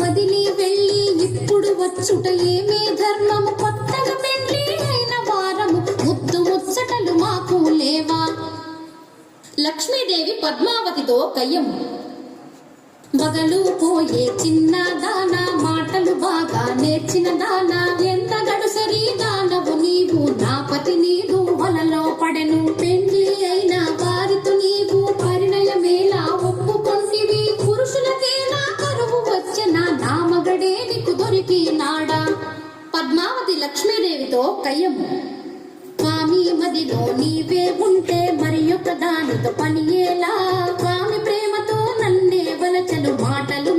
వదిలి వెళ్ళి ఇప్పుడు వచ్చుట ఏమే ధర్మము, కొత్తగా పెళ్లి అయిన వారము ముద్దు ముచ్చటలు మాకు లేవా. లక్ష్మీదేవి పద్మావతితో కయ్యం. బగలు పోయే చిన్న దానా, మాటలు బాగా నేర్చిన దానా, ఎంత గడుసరి దానవు నీవు, నా పతి నీదు వలలో పడెను. పెళ్లి అయిన వారితో నీవు పరిణయమేలా ఒప్పుకొంటివి, పురుషులకేలా కరువు వచ్చెనా, నా మగడే నీకు దొరికినాడా. పద్మావతి లక్ష్మీదేవితో కయ్యం. స్వామి మదిలో నీవే ఉంటే మరి ఒక దానితో పని ఎలా, స్వామి ప్రేమతో నన్నే వలచలు మాటలు